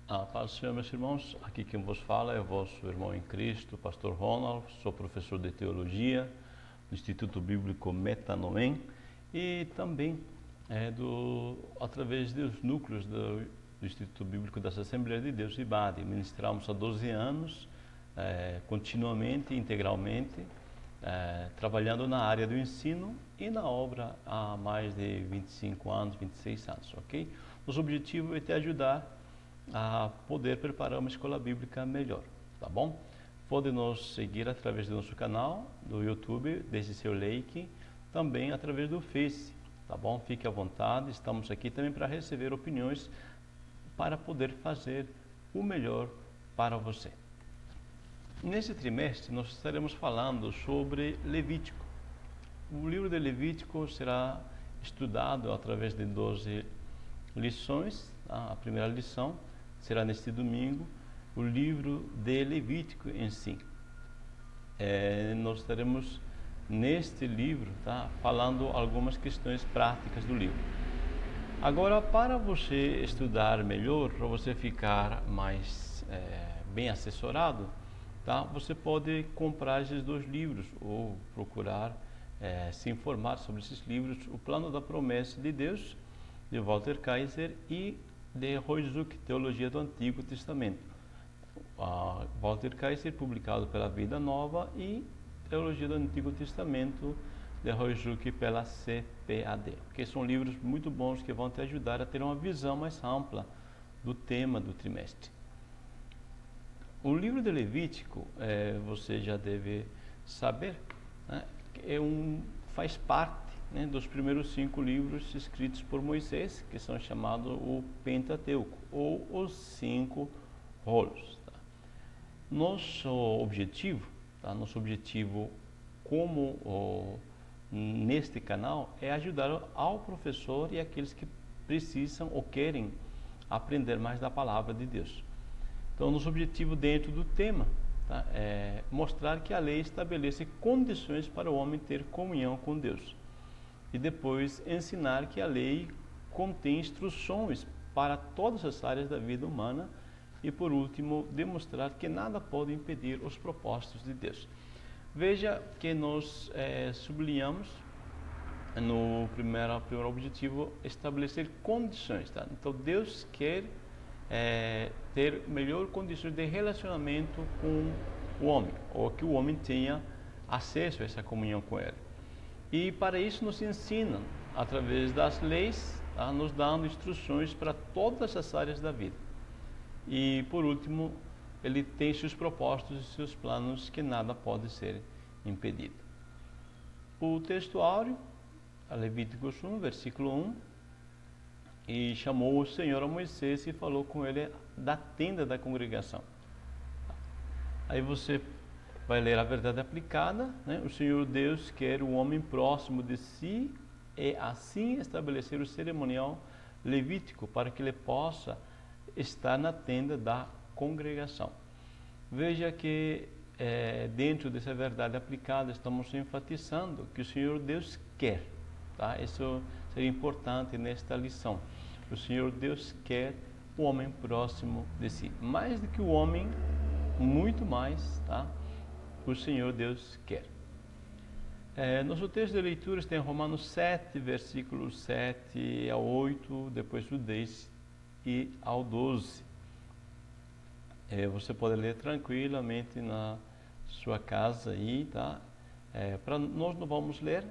A paz do Senhor, meus irmãos. Aqui quem vos fala é o vosso irmão em Cristo, pastor Ronald. Sou professor de teologia do Instituto Bíblico Metanoem e também através dos núcleos do Instituto Bíblico das Assembleias de Deus, IBAD. Ministramos há 12 anos, continuamente, integralmente, trabalhando na área do ensino e na obra há mais de 25 anos, 26 anos, ok? Nosso objetivo é te ajudar a poder preparar uma escola bíblica melhor, tá bom? Pode nos seguir através do nosso canal do YouTube, deixe seu like, também através do Face, tá bom? Fique à vontade, estamos aqui também para receber opiniões, para poder fazer o melhor para você. Nesse trimestre nós estaremos falando sobre Levítico. O livro de Levítico será estudado através de 12 lições, tá? A primeira lição será neste domingo, o livro de Levítico em si. Nós estaremos neste livro, tá, falando algumas questões práticas do livro. Agora, para você estudar melhor, para você ficar mais bem assessorado, tá, você pode comprar esses dois livros ou procurar se informar sobre esses livros, O Plano da Promessa de Deus, de Walter Kaiser, e de Roy Zuck, Teologia do Antigo Testamento. Walter Kaiser, publicado pela Vida Nova, e Teologia do Antigo Testamento, de Roy Zuck, pela CPAD. Que são livros muito bons que vão te ajudar a ter uma visão mais ampla do tema do trimestre. O livro de Levítico, você já deve saber, né, faz parte, né, dos primeiros 5 livros escritos por Moisés, que são chamados o Pentateuco, ou os 5 rolos. Tá? Nosso objetivo neste canal é ajudar ao professor e aqueles que precisam ou querem aprender mais da palavra de Deus. Então, nosso objetivo dentro do tema, tá, é mostrar que a lei estabelece condições para o homem ter comunhão com Deus. E depois ensinar que a lei contém instruções para todas as áreas da vida humana. E por último, demonstrar que nada pode impedir os propósitos de Deus. Veja que nós sublinhamos no primeiro objetivo estabelecer condições. Tá? Então Deus quer ter melhor condições de relacionamento com o homem, ou que o homem tenha acesso a essa comunhão com Ele. E para isso nos ensina, através das leis, tá, nos dando instruções para todas as áreas da vida. E por último, ele tem seus propósitos e seus planos que nada pode ser impedido. O texto áureo, Levíticos 1, versículo 1, e chamou o Senhor a Moisés e falou com ele da tenda da congregação. Aí você vai ler a verdade aplicada, né? O Senhor Deus quer o homem próximo de si e assim estabelecer o cerimonial levítico para que ele possa estar na tenda da congregação. Veja que dentro dessa verdade aplicada estamos enfatizando que o Senhor Deus quer, tá? Isso seria importante nesta lição. O Senhor Deus quer o homem próximo de si, mais do que o homem, muito mais, tá? O Senhor Deus quer. Nosso texto de leitura está em Romanos 7, versículos 7 ao 8, depois do 10 e ao 12. Você pode ler tranquilamente na sua casa aí, tá? Nós não vamos ler,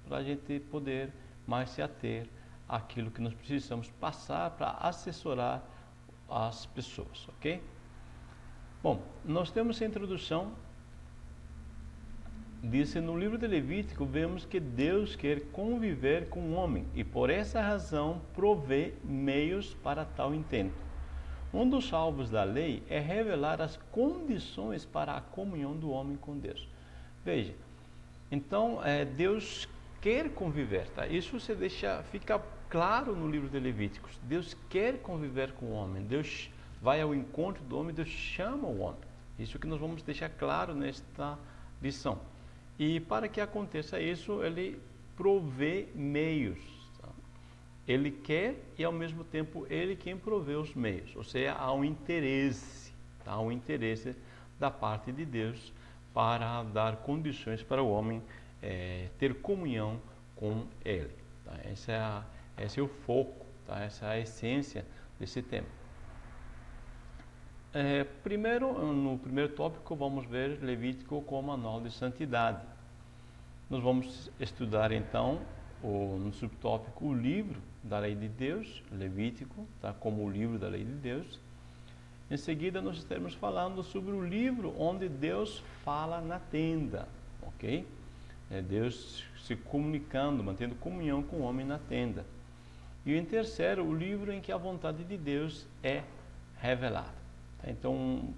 para a gente poder mais se ater àquilo que nós precisamos passar para assessorar as pessoas, ok? Bom, nós temos a introdução. Diz no livro de Levítico, vemos que Deus quer conviver com o homem e por essa razão provê meios para tal intento. Um dos alvos da lei é revelar as condições para a comunhão do homem com Deus. Veja, então Deus quer conviver, tá? Isso fica claro no livro de Levíticos. Deus quer conviver com o homem, Deus vai ao encontro do homem, Deus chama o homem. Isso que nós vamos deixar claro nesta lição. E para que aconteça isso, ele provê meios. Tá? Ele quer e ao mesmo tempo Ele quem provê os meios, ou seja, há um interesse, tá? Há um interesse da parte de Deus para dar condições para o homem ter comunhão com Ele. Tá? Esse é o foco, tá? Essa é a essência desse tema. No primeiro tópico, vamos ver Levítico como manual de santidade. Nós vamos estudar então no subtópico o livro da lei de Deus, Levítico, tá? Como o livro da lei de Deus. Em seguida, nós estaremos falando sobre o livro onde Deus fala na tenda, ok? Deus se comunicando, mantendo comunhão com o homem na tenda. E em terceiro, o livro em que a vontade de Deus é revelada. Tá? Então,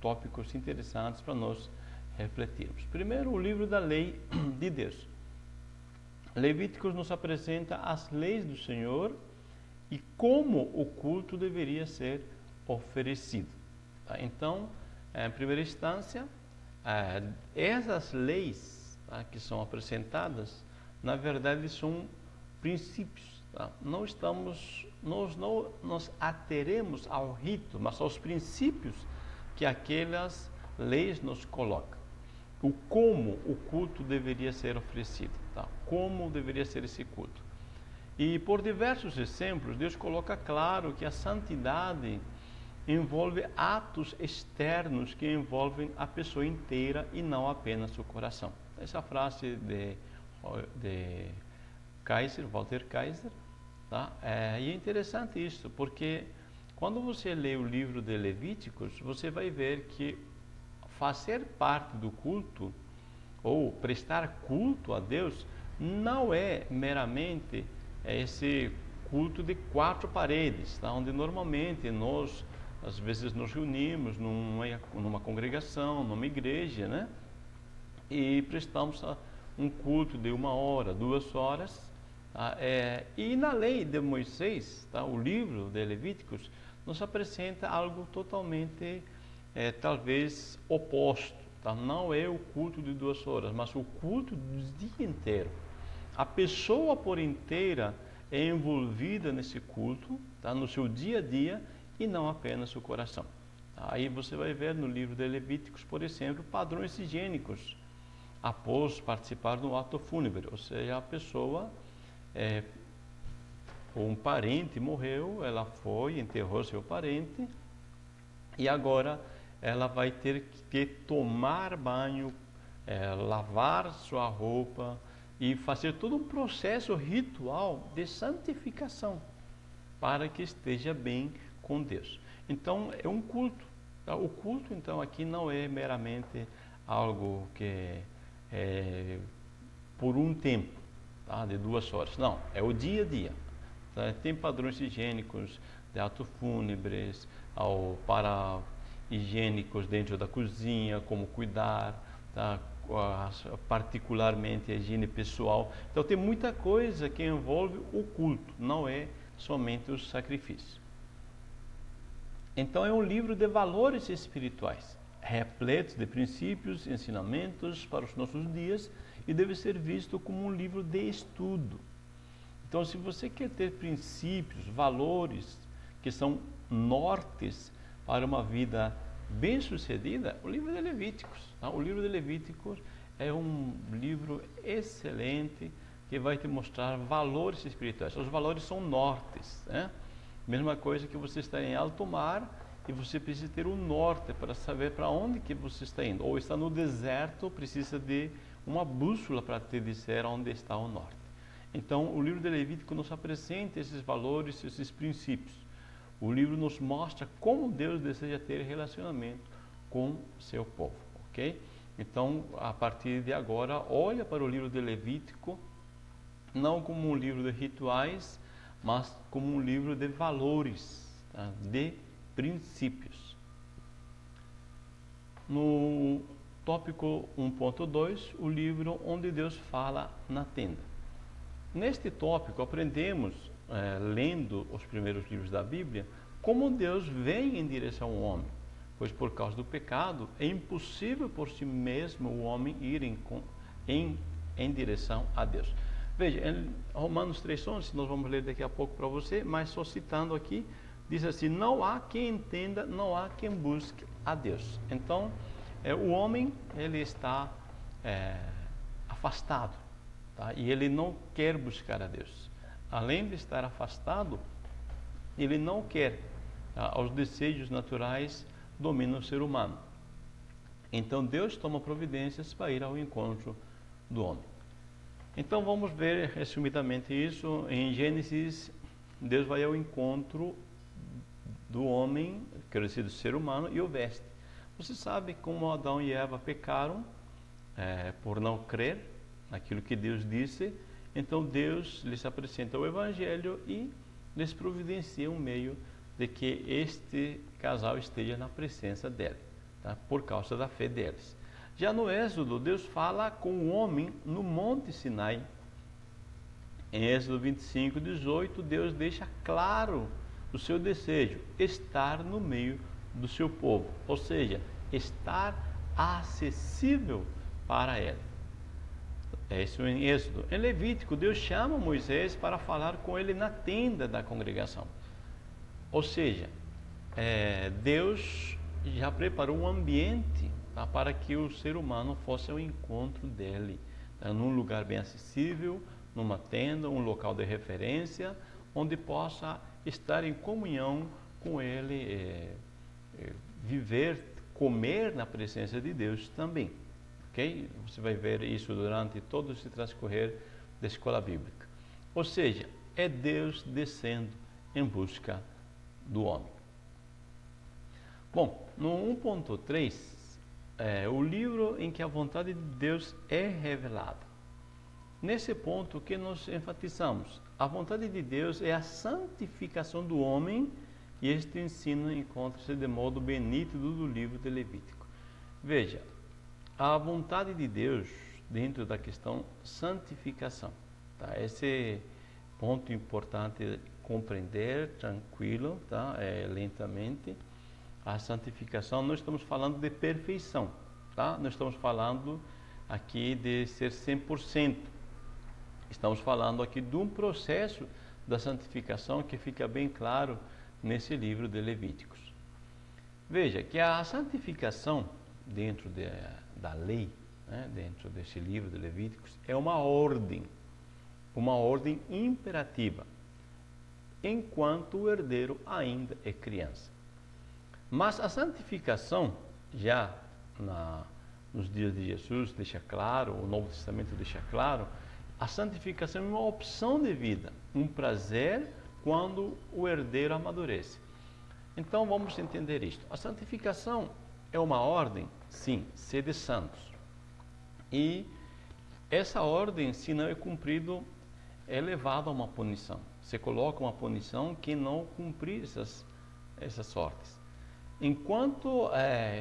tópicos interessantes para nós refletirmos. Primeiro, o livro da lei de Deus. Levíticos nos apresenta as leis do Senhor e como o culto deveria ser oferecido. Tá? Então, em primeira instância, essas leis, tá, que são apresentadas, na verdade são princípios. Tá? Nós não nos ateremos ao rito, mas aos princípios que aquelas leis nos colocam. O como o culto deveria ser oferecido, tá? Como deveria ser esse culto. E por diversos exemplos, Deus coloca claro que a santidade envolve atos externos que envolvem a pessoa inteira e não apenas o coração. Essa frase de Walter Kaiser, tá? E é interessante isso, porque quando você lê o livro de Levíticos, você vai ver que fazer parte do culto, ou prestar culto a Deus, não é meramente esse culto de quatro paredes, tá? Onde normalmente nós, às vezes, nos reunimos numa congregação, numa igreja, né? E prestamos um culto de 1 hora, 2 horas. Tá? E na lei de Moisés, tá? O livro de Levíticos, nos apresenta algo totalmente talvez oposto, tá? Não é o culto de 2 horas, mas o culto do dia inteiro. A pessoa por inteira é envolvida nesse culto, tá? No seu dia a dia e não apenas o coração. Aí você vai ver no livro de Levíticos, por exemplo, padrões higiênicos após participar do ato fúnebre, ou seja, a pessoa um parente morreu, ela foi, enterrou seu parente e agora ela vai ter que tomar banho, lavar sua roupa e fazer todo um processo ritual de santificação para que esteja bem com Deus. Então, é um culto. Tá? O culto, então, aqui não é meramente algo que é por um tempo, tá? De 2 horas. Não, é o dia a dia. Tá? Tem padrões higiênicos de atos fúnebres, para higiênicos dentro da cozinha, como cuidar, tá? Particularmente a higiene pessoal. Então tem muita coisa que envolve o culto, não é somente os sacrifícios. Então é um livro de valores espirituais, repleto de princípios e ensinamentos para os nossos dias e deve ser visto como um livro de estudo. Então, se você quer ter princípios, valores que são nortes para uma vida bem-sucedida, o livro de Levíticos. Tá? O livro de Levíticos é um livro excelente que vai te mostrar valores espirituais. Os valores são nortes. Né? Mesma coisa que você está em alto mar e você precisa ter um norte para saber para onde que você está indo. Ou está no deserto, precisa de uma bússola para te dizer onde está o norte. Então, o livro de Levítico nos apresenta esses valores, esses princípios. O livro nos mostra como Deus deseja ter relacionamento com seu povo, ok? Então, a partir de agora, olha para o livro de Levítico, não como um livro de rituais, mas como um livro de valores, tá? De princípios. No tópico 1.2, o livro onde Deus fala na tenda. Neste tópico, aprendemos, lendo os primeiros livros da Bíblia, como Deus vem em direção ao homem, pois por causa do pecado é impossível por si mesmo o homem ir em direção a Deus. Veja, em Romanos 3,11, nós vamos ler daqui a pouco para você, mas só citando aqui, diz assim: não há quem entenda, não há quem busque a Deus. Então, o homem, ele está afastado, tá? E ele não quer buscar a Deus. Além de estar afastado, ele não quer, tá? Os desejos naturais dominam o ser humano. Então, Deus toma providências para ir ao encontro do homem. Então, vamos ver resumidamente isso. Em Gênesis, Deus vai ao encontro do homem, quer dizer, do ser humano, e o veste. Você sabe como Adão e Eva pecaram por não crer naquilo que Deus disse. Então Deus lhes apresenta o Evangelho e lhes providencia um meio de que este casal esteja na presença dele, tá? Por causa da fé deles. Já no Êxodo, Deus fala com o homem no Monte Sinai. Em Êxodo 25:18, Deus deixa claro o seu desejo: estar no meio do seu povo, ou seja, estar acessível para ele. É isso em Êxodo. Em Levítico, Deus chama Moisés para falar com ele na tenda da congregação. Ou seja, Deus já preparou um ambiente, tá, para que o ser humano fosse ao encontro dele, tá, num lugar bem acessível, numa tenda, um local de referência, onde possa estar em comunhão com ele, viver, comer na presença de Deus também. Ok? Você vai ver isso durante todo esse transcorrer da escola bíblica. Ou seja, é Deus descendo em busca do homem. Bom, no 1.3, o livro em que a vontade de Deus é revelada. Nesse ponto, o que nós enfatizamos? A vontade de Deus é a santificação do homem, e este ensino encontra-se de modo bem nítido do livro de Levítico. Veja, a vontade de Deus dentro da questão santificação, tá? Esse ponto importante compreender, tranquilo, tá? Lentamente. A santificação, nós estamos falando de perfeição, tá? Nós estamos falando aqui de ser 100%. Estamos falando aqui de um processo da santificação que fica bem claro nesse livro de Levíticos. Veja que a santificação dentro da lei, né, dentro desse livro de Levíticos, é uma ordem imperativa, enquanto o herdeiro ainda é criança. Mas a santificação, já nos dias de Jesus, deixa claro, o Novo Testamento deixa claro, a santificação é uma opção de vida, um prazer quando o herdeiro amadurece. Então vamos entender isto. A santificação é uma ordem, sim, sede santos. E essa ordem, se não é cumprido, é levado a uma punição. Você coloca uma punição quem não cumprir essas ordens. Enquanto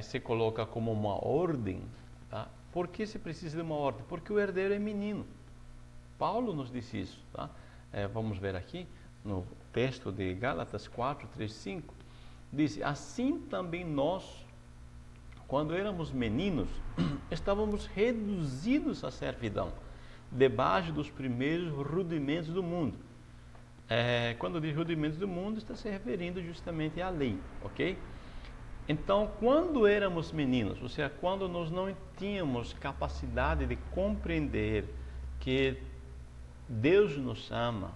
se coloca como uma ordem, tá? Por que se precisa de uma ordem? Porque o herdeiro é menino. Paulo nos disse isso, tá? Vamos ver aqui no texto de Gálatas 4:3-5, diz: assim também nós, quando éramos meninos, estávamos reduzidos à servidão, debaixo dos primeiros rudimentos do mundo. Quando diz rudimentos do mundo, está se referindo justamente à lei, ok? Então, quando éramos meninos, ou seja, quando nós não tínhamos capacidade de compreender que Deus nos ama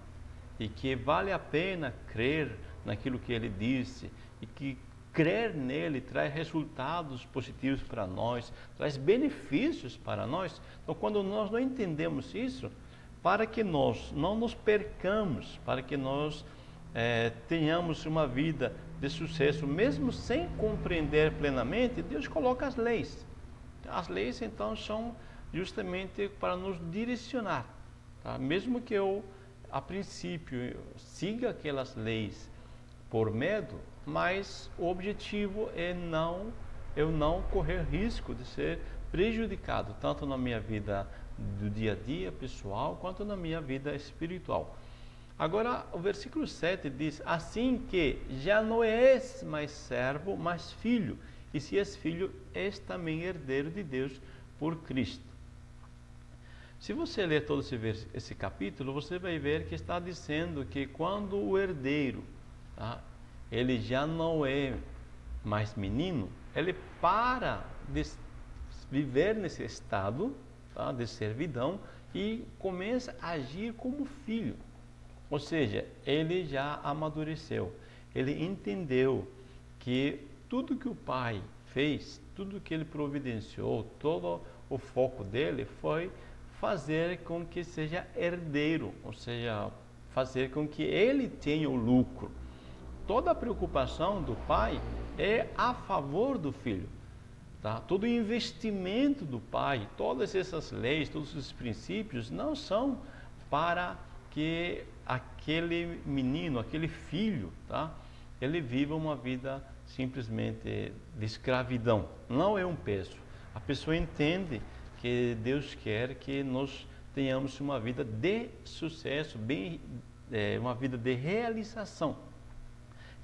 e que vale a pena crer naquilo que Ele disse e que crer nele traz resultados positivos para nós, traz benefícios para nós. Então, quando nós não entendemos isso, para que nós não nos percamos, para que nós tenhamos uma vida de sucesso, mesmo sem compreender plenamente, Deus coloca as leis. As leis, então, são justamente para nos direcionar, tá? Mesmo que eu, a princípio, siga aquelas leis por medo, mas o objetivo é eu não correr risco de ser prejudicado, tanto na minha vida do dia a dia pessoal, quanto na minha vida espiritual. Agora, o versículo 7 diz: assim que já não és mais servo, mas filho, e se és filho, és também herdeiro de Deus por Cristo. Se você ler todo esse capítulo, você vai ver que está dizendo que quando o herdeiro, tá, ele já não é mais menino, ele para de viver nesse estado, tá, de servidão e começa a agir como filho. Ou seja, ele já amadureceu, ele entendeu que tudo que o pai fez, tudo que ele providenciou, todo o foco dele foi fazer com que seja herdeiro, ou seja, fazer com que ele tenha o lucro. Toda a preocupação do pai é a favor do filho. Tá? Todo o investimento do pai, todas essas leis, todos esses princípios não são para que aquele menino, aquele filho, tá, ele viva uma vida simplesmente de escravidão. Não é um peso. A pessoa entende que Deus quer que nós tenhamos uma vida de sucesso, uma vida de realização.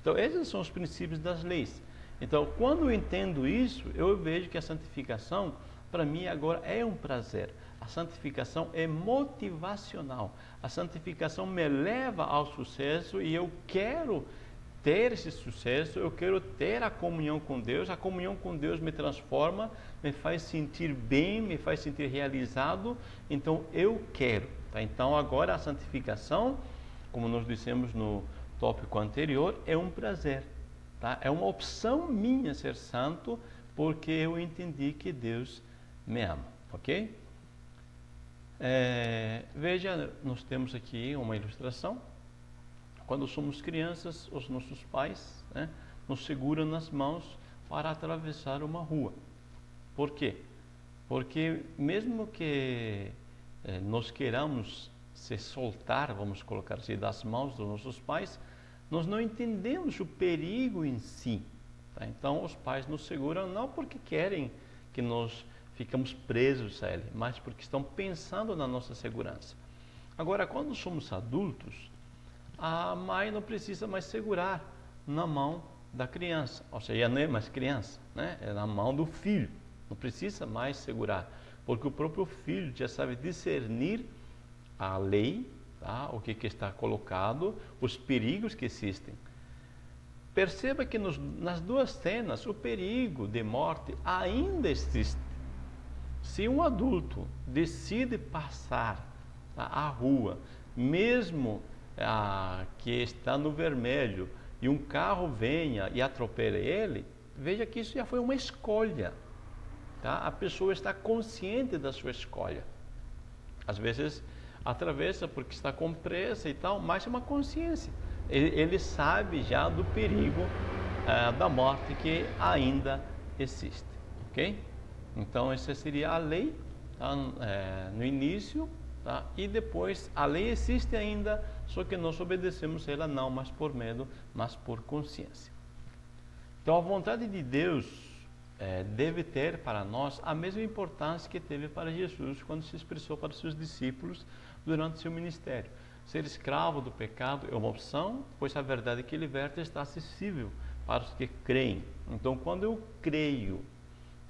Então, esses são os princípios das leis. Então, quando eu entendo isso, eu vejo que a santificação, para mim, agora é um prazer. A santificação é motivacional. A santificação me leva ao sucesso e eu quero ter esse sucesso, eu quero ter a comunhão com Deus. A comunhão com Deus me transforma, me faz sentir bem, me faz sentir realizado. Então, eu quero. Tá? Então, agora a santificação, como nós dissemos no tópico anterior, é um prazer. Tá? É uma opção minha ser santo, porque eu entendi que Deus me ama, ok? Veja, nós temos aqui uma ilustração. Quando somos crianças, os nossos pais, né, nos seguram nas mãos para atravessar uma rua. Por quê? Porque mesmo que nós queiramos se soltar, vamos colocar assim, das mãos dos nossos pais, nós não entendemos o perigo em si. Tá? Então, os pais nos seguram não porque querem que nós ficamos presos a ele, mas porque estão pensando na nossa segurança. Agora, quando somos adultos, a mãe não precisa mais segurar na mão da criança, ou seja, não é mais criança, né? É na mão do filho, não precisa mais segurar, porque o próprio filho já sabe discernir a lei, tá? O que está colocado, os perigos que existem. Perceba que nas duas cenas o perigo de morte ainda existe. Se um adulto decide passar, tá, a rua, mesmo que está no vermelho, e um carro venha e atropele ele, veja que isso já foi uma escolha. Tá? A pessoa está consciente da sua escolha. Às vezes atravessa porque está com pressa e tal, mas é uma consciência. Ele sabe já do perigo da morte que ainda existe. Ok? Então, essa seria a lei, tá? No início, tá? E depois a lei existe ainda, só que nós obedecemos ela não mais por medo, mas por consciência. Então, a vontade de Deus deve ter para nós a mesma importância que teve para Jesus quando se expressou para os seus discípulos durante seu ministério. Ser escravo do pecado é uma opção, pois a verdade que liberta está acessível para os que creem. Então, quando eu creio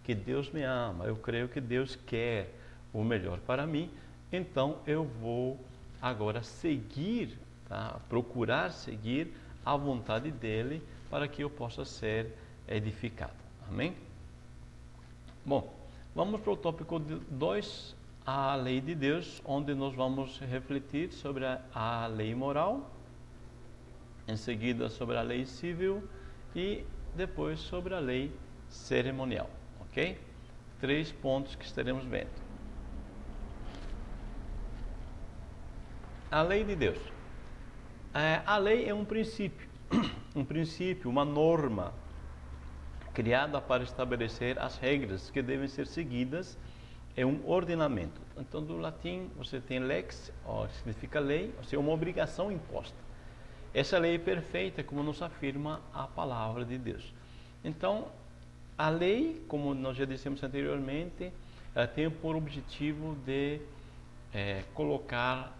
que Deus me ama, eu creio que Deus quer o melhor para mim, então eu vou agora seguir, tá? Procurar seguir a vontade dele para que eu possa ser edificado. Amém? Bom, vamos para o tópico 2, a lei de Deus, onde nós vamos refletir sobre a lei moral, em seguida sobre a lei civil e depois sobre a lei cerimonial. Ok? 3 pontos que estaremos vendo. A lei de Deus. A lei é um princípio, uma norma criada para estabelecer as regras que devem ser seguidas. É um ordenamento. Então, do latim, você tem lex, que significa lei, ou seja, uma obrigação imposta. Essa lei é perfeita, como nos afirma a palavra de Deus. Então, a lei, como nós já dissemos anteriormente, ela tem por objetivo de colocar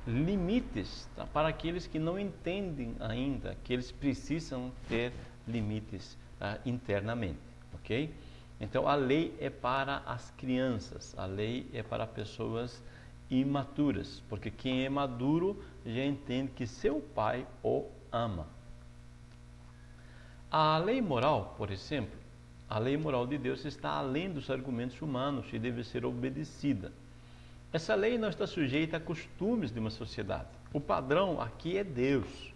limites, tá, para aqueles que não entendem ainda que eles precisam ter limites, tá, internamente, ok? Então a lei é para as crianças, a lei é para pessoas imaturas, porque quem é maduro já entende que seu pai o ama. A lei moral, por exemplo, a lei moral de Deus está além dos argumentos humanos e deve ser obedecida. Essa lei não está sujeita a costumes de uma sociedade. O padrão aqui é Deus.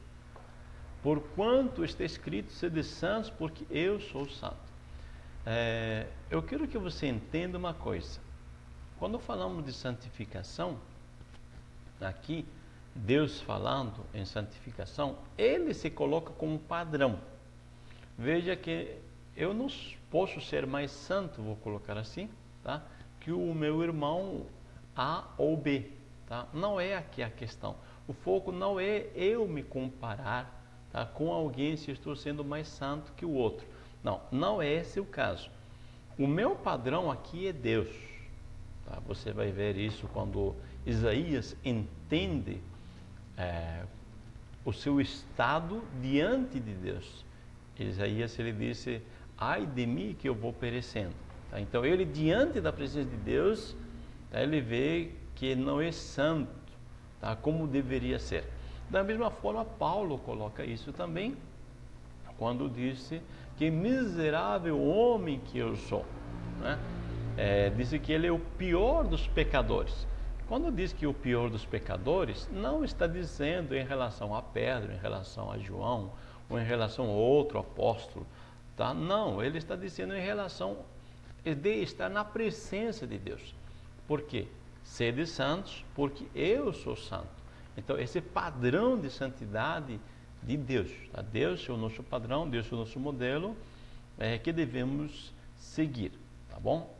Porquanto está escrito, sede santos, porque eu sou santo. Eu quero que você entenda uma coisa. Quando falamos de santificação, aqui, Deus falando em santificação, Ele se coloca como padrão. Veja que eu não posso ser mais santo, vou colocar assim, tá? Que o meu irmão A ou B. Tá? Não é aqui a questão. O foco não é eu me comparar, tá, com alguém se estou sendo mais santo que o outro. Não, não é esse o caso. O meu padrão aqui é Deus. Tá? Você vai ver isso quando Isaías entende o seu estado diante de Deus. Isaías, ele disse, ai de mim que eu vou perecendo. Tá? Então ele, diante da presença de Deus, tá, ele vê que não é santo, tá, como deveria ser. Da mesma forma, Paulo coloca isso também, quando disse que miserável homem que eu sou, né? Disse que ele é o pior dos pecadores. Quando diz que o pior dos pecadores, não está dizendo em relação a Pedro, em relação a João, ou em relação a outro apóstolo, tá? Não, ele está dizendo em relação de estar na presença de Deus. Por quê? Sede santos, porque eu sou santo. Então, esse padrão de santidade de Deus, tá? Deus é o nosso padrão, Deus é o nosso modelo, que devemos seguir, tá bom?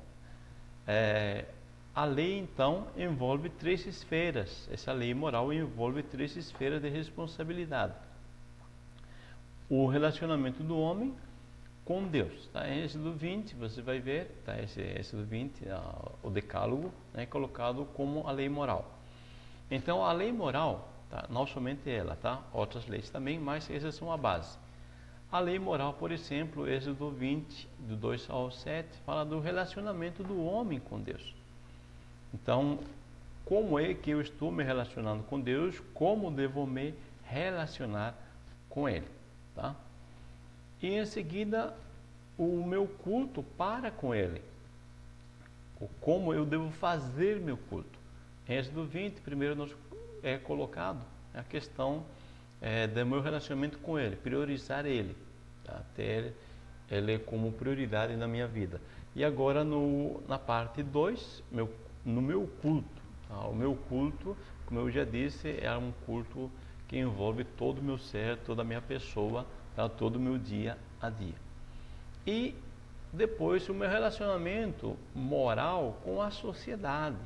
A lei, então, envolve 3 esferas. Essa lei moral envolve 3 esferas de responsabilidade. O relacionamento do homem com Deus. Tá? Em Êxodo 20, você vai ver, tá? Esse Êxodo 20, o decálogo, né, colocado como a lei moral. Então, a lei moral, tá? Não somente ela, tá? Outras leis também, mas essas são a base. A lei moral, por exemplo, Êxodo 20, do 2 ao 7, fala do relacionamento do homem com Deus. Então, como é que eu estou me relacionando com Deus? Como devo me relacionar com Ele? Tá? E em seguida, o meu culto para com Ele. Como eu devo fazer meu culto? Em Êxodo 20, primeiro nos é colocado a questão do meu relacionamento com Ele, priorizar Ele, tá? Ter Ele como prioridade na minha vida. E agora na parte 2, no meu culto. Tá? O meu culto, como eu já disse, é um culto que envolve todo o meu ser, toda a minha pessoa, tá? Todo o meu dia a dia. E depois o meu relacionamento moral com a sociedade.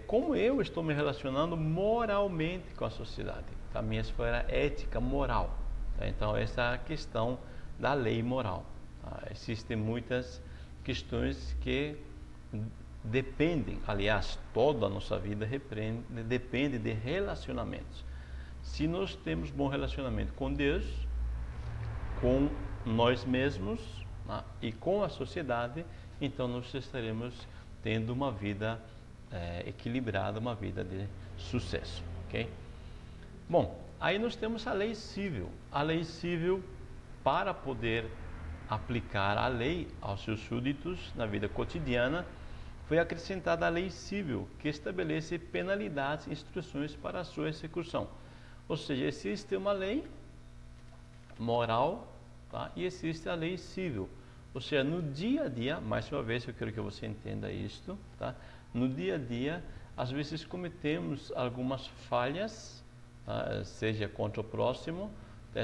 Como eu estou me relacionando moralmente com a sociedade, a minha esfera ética moral. Tá? Então, essa é a questão da lei moral. Tá? Existem muitas questões que dependem, aliás, toda a nossa vida depende de relacionamentos. Se nós temos bom relacionamento com Deus, com nós mesmos, né, e com a sociedade, então nós estaremos tendo uma vida equilibrada, uma vida de sucesso, ok? Bom, aí nós temos a lei civil. A lei civil, para poder aplicar a lei aos seus súditos na vida cotidiana, foi acrescentada a lei civil, que estabelece penalidades e instruções para a sua execução. Ou seja, existe uma lei moral, tá? E existe a lei civil. Ou seja, no dia a dia, mais uma vez eu quero que você entenda isto, tá? No dia a dia, às vezes cometemos algumas falhas, tá? Seja contra o próximo,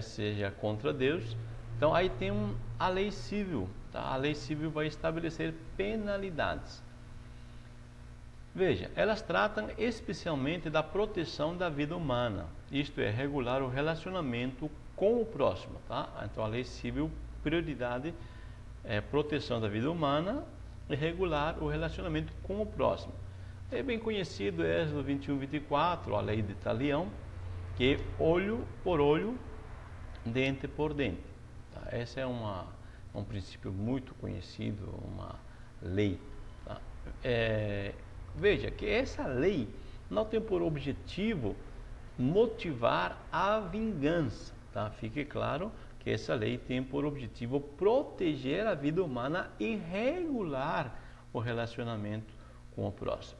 seja contra Deus. Então aí tem a lei civil, tá? A lei civil vai estabelecer penalidades. Veja, elas tratam especialmente da proteção da vida humana, isto é, regular o relacionamento com o próximo, tá? Então a lei civil, prioridade é proteção da vida humana e regular o relacionamento com o próximo. É bem conhecido Êxodo 21, 24, a lei de Talião, que é olho por olho, dente por dente. Tá? Essa é uma um princípio muito conhecido, uma lei. Tá? Veja que essa lei não tem por objetivo motivar a vingança. Tá? Fique claro que essa lei tem por objetivo proteger a vida humana e regular o relacionamento com o próximo.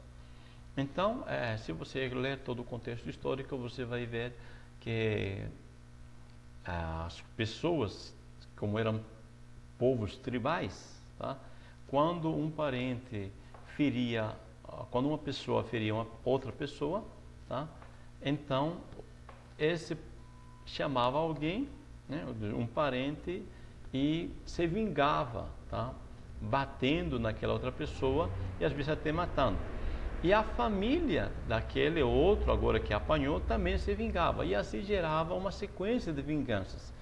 Então, se você ler todo o contexto histórico, você vai ver que as pessoas, como eram povos tribais, tá? Quando quando uma pessoa feria uma outra pessoa, tá? Então esse chamava alguém, né, um parente, e se vingava, tá? Batendo naquela outra pessoa e às vezes até matando. E a família daquele outro, agora que apanhou, também se vingava. E assim gerava uma sequência de vinganças.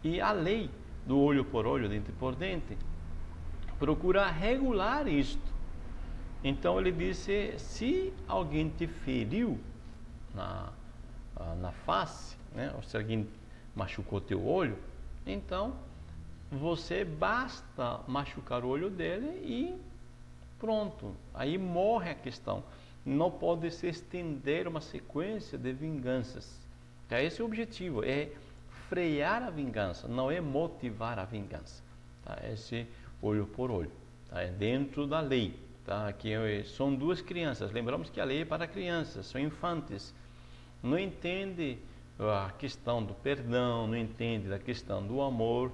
E a lei do olho por olho, dente por dente, procura regular isto. Então ele disse, se alguém te feriu na face, né, ou se alguém machucou teu olho, então você basta machucar o olho dele e pronto, aí morre a questão. Não pode se estender uma sequência de vinganças. Esse é o objetivo, é frear a vingança, não é motivar a vingança. Tá? Esse olho por olho, tá? É dentro da lei. Tá? Aqui são duas crianças, lembramos que a lei é para crianças, são infantes. Não entende a questão do perdão, não entende a questão do amor,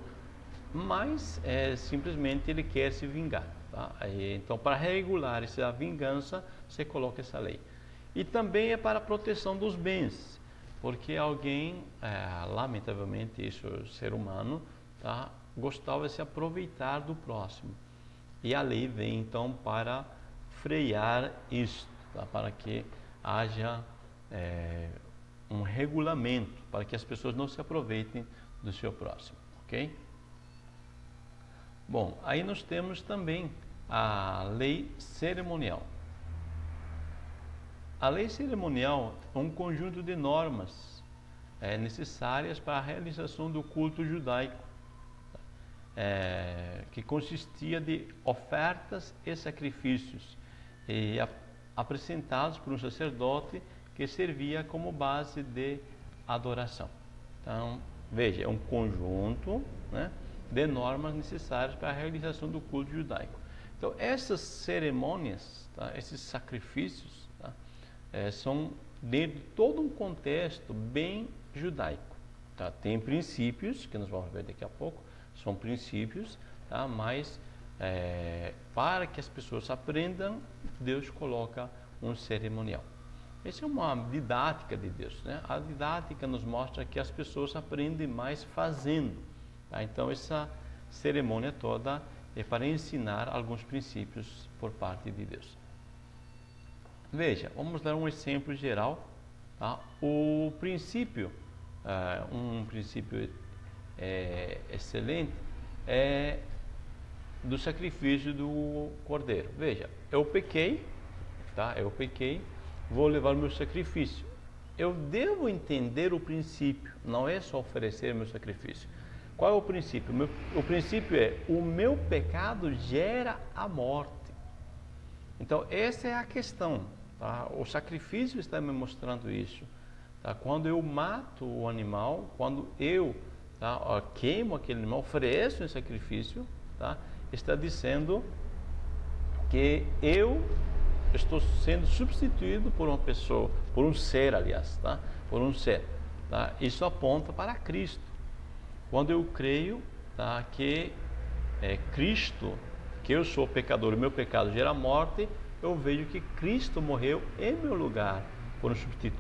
mas simplesmente ele quer se vingar. Tá? Então, para regular essa vingança, você coloca essa lei. E também é para a proteção dos bens, porque alguém, lamentavelmente, isso é o ser humano, tá? Gostava de se aproveitar do próximo. E a lei vem então para frear isso, tá? Para que haja um regulamento, para que as pessoas não se aproveitem do seu próximo, ok? Bom, aí nós temos também a lei cerimonial. A lei cerimonial é um conjunto de normas necessárias para a realização do culto judaico, que consistia de ofertas e sacrifícios apresentados por um sacerdote que servia como base de adoração. Então, veja, é um conjunto, né, de normas necessárias para a realização do culto judaico. Então, essas cerimônias, tá, esses sacrifícios, tá, são dentro de todo um contexto bem judaico. Tá? Tem princípios, que nós vamos ver daqui a pouco, são princípios, tá, mas para que as pessoas aprendam, Deus coloca um cerimonial. Essa é uma didática de Deus, né? A didática nos mostra que as pessoas aprendem mais fazendo. Tá? Então, essa cerimônia toda é para ensinar alguns princípios por parte de Deus. Veja, vamos dar um exemplo geral. Tá? O princípio, um princípio excelente, é do sacrifício do cordeiro. Veja, eu pequei, tá? Eu pequei, vou levar o meu sacrifício. Eu devo entender o princípio, não é só oferecer meu sacrifício. Qual é o princípio? O princípio é: o meu pecado gera a morte. Então, essa é a questão. Tá? O sacrifício está me mostrando isso. Tá? Quando eu mato o animal, quando eu queimo aquele animal, ofereço um sacrifício, tá? Está dizendo que eu estou sendo substituído por uma pessoa, por um ser, aliás, tá? Por um ser. Tá? Isso aponta para Cristo. Quando eu creio, tá, que Cristo, que eu sou pecador, o meu pecado gera morte, eu vejo que Cristo morreu em meu lugar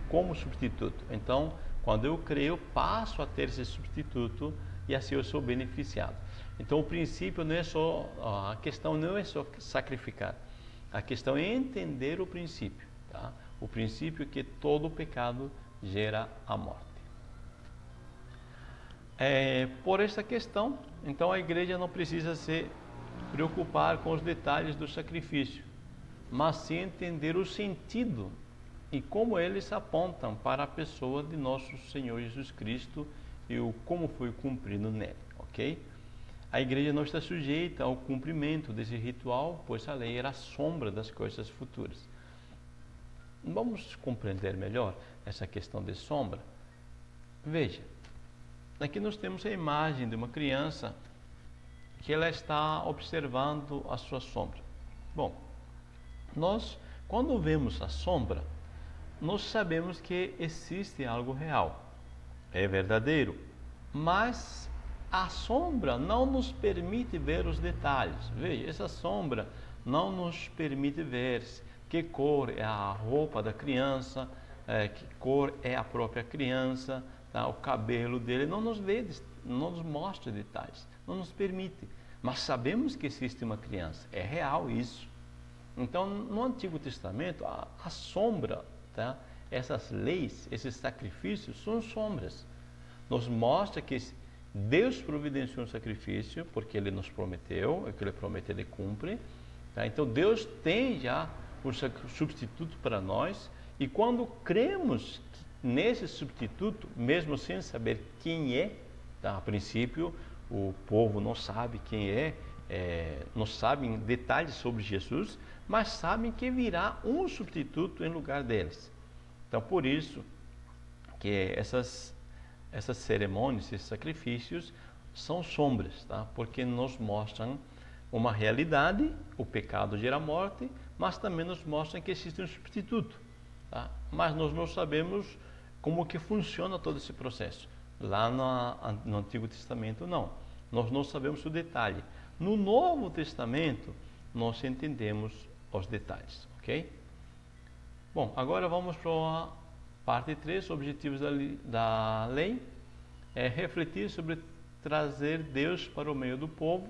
como substituto. Então, quando eu creio, eu passo a ter esse substituto e assim eu sou beneficiado. Então, o princípio não é só, a questão não é só sacrificar. A questão é entender o princípio. Tá? O princípio é que todo pecado gera a morte. Por essa questão, então a igreja não precisa se preocupar com os detalhes do sacrifício, mas sim entender o sentido e como eles apontam para a pessoa de nosso Senhor Jesus Cristo e como foi cumprido nele, ok? a igreja não está sujeita ao cumprimento desse ritual, pois a lei era a sombra das coisas futuras. Vamos compreender melhor essa questão de sombra? Veja, aqui nós temos a imagem de uma criança que ela está observando a sua sombra. Bom, nós, quando vemos a sombra, nós sabemos que existe algo real, é verdadeiro, mas a sombra não nos permite ver os detalhes. Veja, essa sombra não nos permite ver que cor é a roupa da criança, que cor é a própria criança, tá? O cabelo dele, não nos mostra detalhes, não nos permite. Mas sabemos que existe uma criança, é real isso. Então, no Antigo Testamento, a sombra, tá? Essas leis, esses sacrifícios são sombras. Nos mostra que Deus providenciou um sacrifício, porque Ele nos prometeu, o que Ele prometeu Ele cumpre. Tá? Então Deus tem já um substituto para nós, e quando cremos nesse substituto, mesmo sem saber quem é, tá? A princípio o povo não sabe quem não sabem detalhes sobre Jesus, mas sabem que virá um substituto em lugar deles. Então por isso que essas cerimônias, esses sacrifícios são sombras, tá? Porque nos mostram uma realidade, o pecado gera morte, mas também nos mostram que existe um substituto, tá? Mas nós não sabemos como que funciona todo esse processo. Lá no Antigo Testamento não, nós não sabemos o detalhe. No Novo Testamento nós entendemos os detalhes, ok? Bom, agora vamos para a parte 3, objetivos da lei, é refletir sobre trazer Deus para o meio do povo,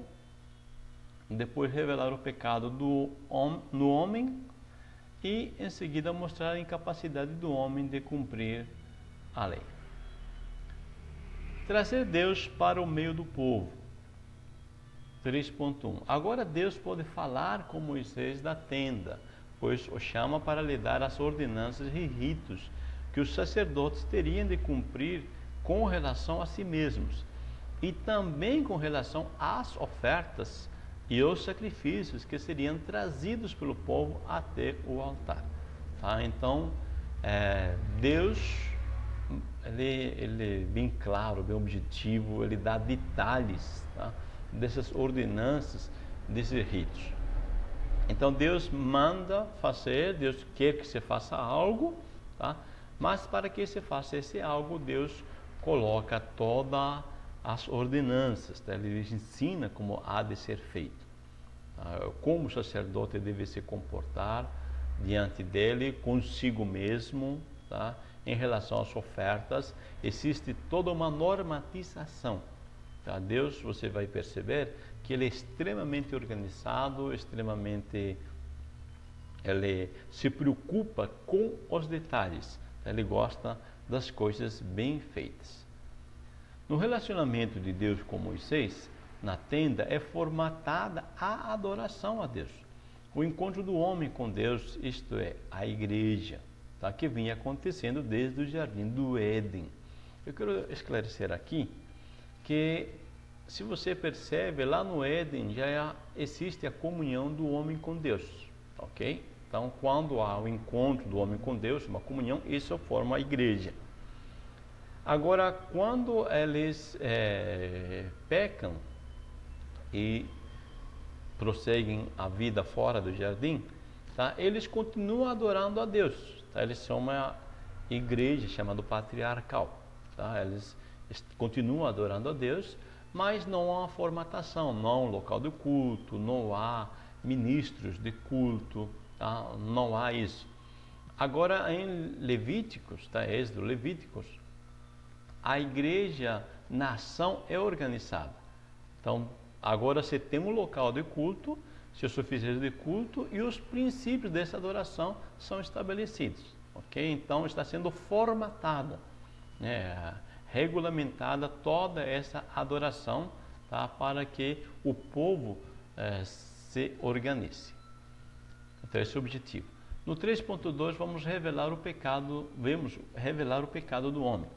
depois revelar o pecado no homem e em seguida mostrar a incapacidade do homem de cumprir a lei. Trazer Deus para o meio do povo. 3.1. Agora Deus pode falar com Moisés da tenda, pois o chama para lhe dar as ordenanças e ritos que os sacerdotes teriam de cumprir com relação a si mesmos e também com relação às ofertas e os sacrifícios que seriam trazidos pelo povo até o altar. Tá? Então, Deus, ele é bem claro, bem objetivo, ele dá detalhes, tá? Dessas ordenanças, desses ritos. Então, Deus manda fazer, Deus quer que você faça algo, tá? Mas para que se faça esse algo, Deus coloca todas as ordenanças, tá? Ele ensina como há de ser feito, tá? Como o sacerdote deve se comportar diante dele, consigo mesmo, tá? Em relação às ofertas, existe toda uma normatização, tá? Deus, você vai perceber que ele é extremamente organizado, ele se preocupa com os detalhes. Ele gosta das coisas bem feitas. No relacionamento de Deus com Moisés, na tenda, é formatada a adoração a Deus. O encontro do homem com Deus, isto é, a igreja, tá? Que vinha acontecendo desde o jardim do Éden. Eu quero esclarecer aqui que, se você percebe, lá no Éden já existe a comunhão do homem com Deus, ok? Então, quando há o encontro do homem com Deus, uma comunhão, isso forma a igreja. Agora, quando eles pecam e prosseguem a vida fora do jardim, tá? Eles continuam adorando a Deus, tá? Eles são uma igreja chamada patriarcal, tá? Eles continuam adorando a Deus, mas não há uma formatação, não há um local de culto, não há ministros de culto, tá? Não há isso. Agora, em Levíticos, tá? Êxodo, Levíticos, a igreja, nação é organizada. Então, agora você tem um local de culto, seus oficiais de culto, e os princípios dessa adoração são estabelecidos, ok? Então, está sendo formatada, né? Regulamentada toda essa adoração, tá? Para que o povo se organize. Então, esse é o objetivo. No 3.2 vemos revelar o pecado do homem.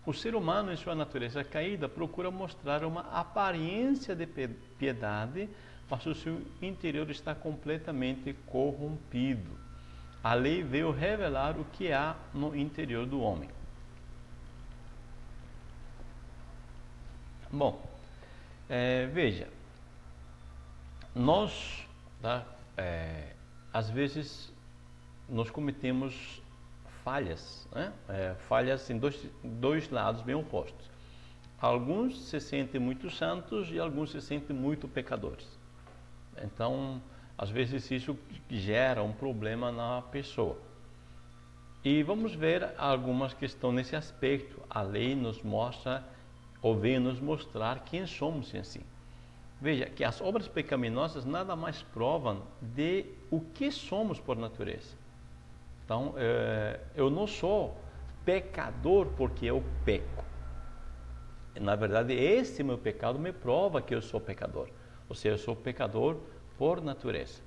O ser humano, em sua natureza caída, procura mostrar uma aparência de piedade, mas o seu interior está completamente corrompido. A lei veio revelar o que há no interior do homem. Bom, veja, nós, tá, às vezes, nós cometemos falhas, né? Falhas em dois lados bem opostos. Alguns se sentem muito santos e alguns se sentem muito pecadores. Então, às vezes isso gera um problema na pessoa. E vamos ver algumas que estão nesse aspecto. A lei nos mostra, ou vem nos mostrar quem somos em si. Veja que as obras pecaminosas nada mais provam de o que somos por natureza. Então, eu não sou pecador porque eu peco. Na verdade, esse meu pecado me prova que eu sou pecador. Ou seja, eu sou pecador por natureza.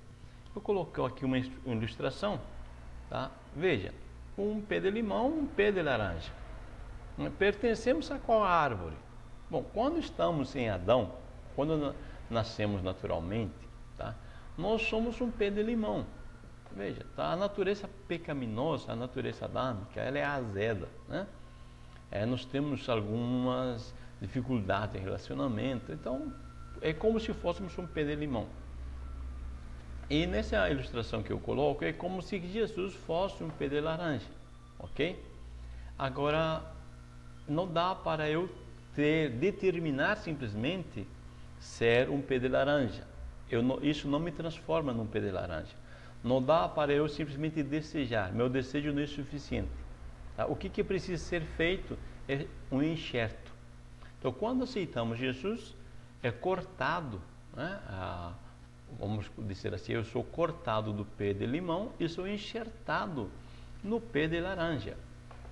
Eu coloquei aqui uma ilustração. Tá? Veja, um pé de limão, um pé de laranja. Pertencemos a qual árvore? Bom, quando estamos em Adão, quando nascemos naturalmente, tá? Nós somos um pé de limão. Veja, tá? A natureza pecaminosa, a natureza adâmica, ela é azeda, né? Nós temos algumas dificuldades em relacionamento, então é como se fôssemos um pé de limão. E nessa ilustração que eu coloco, é como se Jesus fosse um pé de laranja, ok? Agora, não dá para eu determinar simplesmente ser um pé de laranja. Isso não me transforma num pé de laranja. Não dá para eu simplesmente desejar. Meu desejo não é suficiente. Tá? O que precisa ser feito é um enxerto. Então, quando aceitamos Jesus, é cortado, né? Vamos dizer assim, eu sou cortado do pé de limão e sou enxertado no pé de laranja.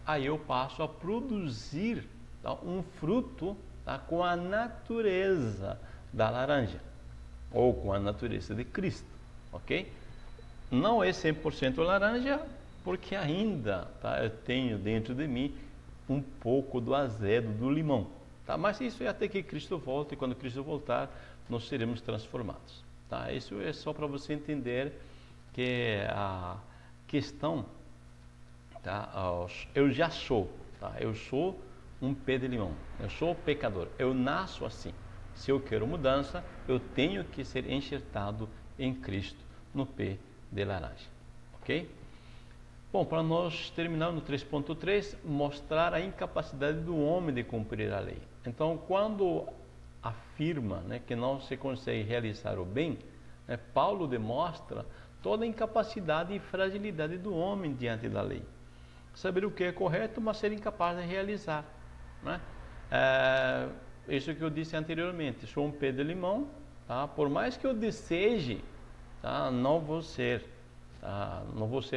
Aí eu passo a produzir, tá, um fruto, tá, com a natureza da laranja, ou com a natureza de Cristo, ok? Não é 100% laranja, porque ainda, tá, eu tenho dentro de mim um pouco do azedo do limão, tá? Mas isso é até que Cristo volte, e quando Cristo voltar, nós seremos transformados, tá? Isso é só para você entender que a questão, tá, eu já sou, tá? Eu sou um pé de limão, eu sou pecador, eu nasço assim. Se eu quero mudança, eu tenho que ser enxertado em Cristo no pé de laranja, ok? Bom, para nós terminar no 3.3, mostrar a incapacidade do homem de cumprir a lei. Então, quando afirma, né, que não se consegue realizar o bem, né, Paulo demonstra toda a incapacidade e fragilidade do homem diante da lei. Saber o que é correto, mas ser incapaz de realizar, né? Isso que eu disse anteriormente, sou um pé de limão, tá? Por mais que eu deseje, tá, não vou ser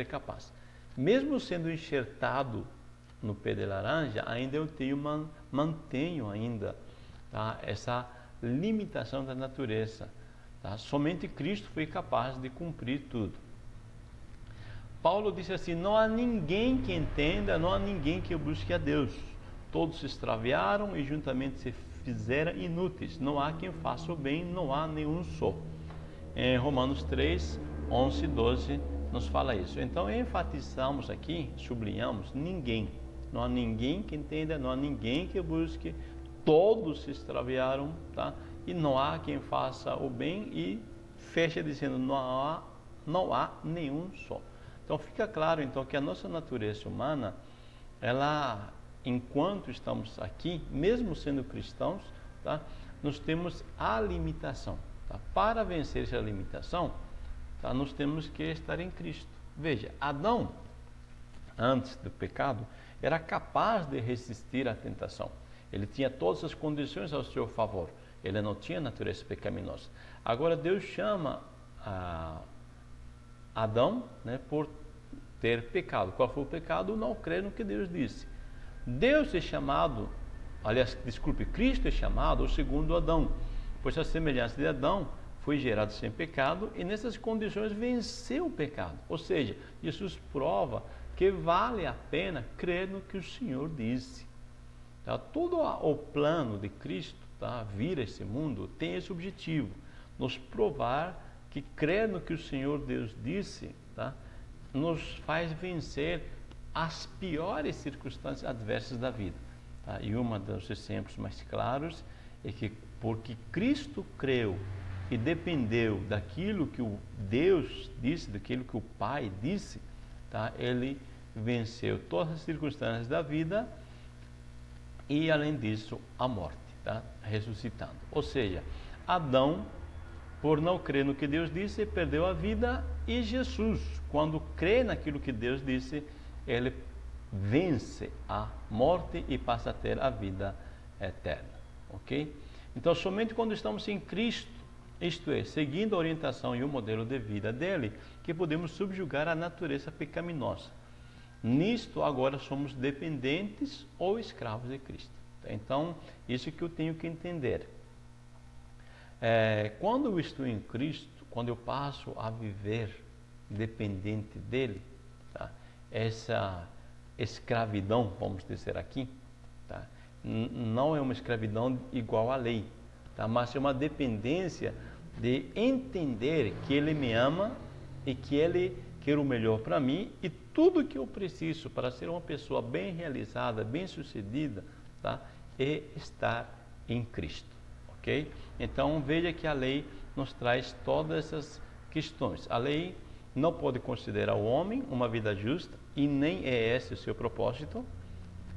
capaz. Mesmo sendo enxertado no pé de laranja, ainda eu mantenho ainda, tá, essa limitação da natureza. Tá? Somente Cristo foi capaz de cumprir tudo. Paulo disse assim: não há ninguém que entenda, não há ninguém que busque a Deus. Todos se extraviaram e juntamente se fizeram inúteis. Não há quem faça o bem, não há nenhum só. Em Romanos 3, 11 e 12 nos fala isso. Então enfatizamos aqui, sublinhamos, ninguém. Não há ninguém que entenda, não há ninguém que busque. Todos se extraviaram, tá? E não há quem faça o bem, e fecha dizendo não há nenhum só. Então fica claro então que a nossa natureza humana, ela, enquanto estamos aqui, mesmo sendo cristãos, tá, nós temos a limitação. Tá? Para vencer essa limitação, tá, nós temos que estar em Cristo. Veja, Adão, antes do pecado, era capaz de resistir à tentação. Ele tinha todas as condições ao seu favor. Ele não tinha natureza pecaminosa. Agora Deus chama Adão, né, por ter pecado. Qual foi o pecado? Não crer no que Deus disse. Deus é chamado, Cristo é chamado o segundo Adão, pois a semelhança de Adão foi gerado sem pecado e nessas condições venceu o pecado. Ou seja, Jesus prova que vale a pena crer no que o Senhor disse. Tá? Todo o plano de Cristo, tá? Vir a esse mundo tem esse objetivo, nos provar que crer no que o Senhor Deus disse, tá? Nos faz vencer as piores circunstâncias adversas da vida. Tá? E um dos exemplos mais claros é que porque Cristo creu e dependeu daquilo que o Deus disse, daquilo que o Pai disse, tá? Ele venceu todas as circunstâncias da vida e, além disso, a morte, tá? Ressuscitando. Ou seja, Adão, por não crer no que Deus disse, perdeu a vida, e Jesus, quando crê naquilo que Deus disse, ele vence a morte e passa a ter a vida eterna, ok? Então, somente quando estamos em Cristo, isto é, seguindo a orientação e o modelo de vida dele, que podemos subjugar a natureza pecaminosa. Nisto, agora, somos dependentes ou escravos de Cristo. Então, isso que eu tenho que entender. Quando eu estou em Cristo, quando eu passo a viver dependente dele, tá? Essa escravidão, vamos dizer aqui, tá? Não é uma escravidão igual à lei, tá? Mas é uma dependência de entender que ele me ama e que ele quer o melhor para mim, e tudo que eu preciso para ser uma pessoa bem realizada, bem sucedida, tá? É estar em Cristo, ok? Então veja que a lei nos traz todas essas questões. A lei não pode considerar o homem uma vida justa, e nem é esse o seu propósito.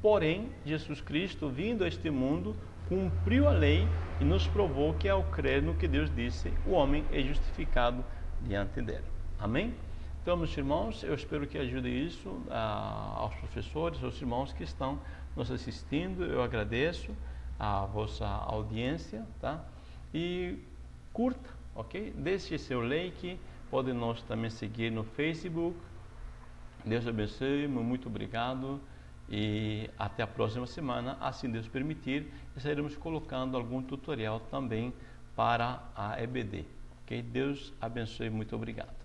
Porém, Jesus Cristo, vindo a este mundo, cumpriu a lei e nos provou que, ao crer no que Deus disse, o homem é justificado diante dele. Amém? Então, meus irmãos, eu espero que ajude isso aos professores, aos irmãos que estão nos assistindo. Eu agradeço a vossa audiência, tá? E curta, ok? Deixe seu like, pode nos também seguir no Facebook. Deus abençoe, muito obrigado, e até a próxima semana, assim Deus permitir, estaremos colocando algum tutorial também para a EBD, ok? Deus abençoe, muito obrigado.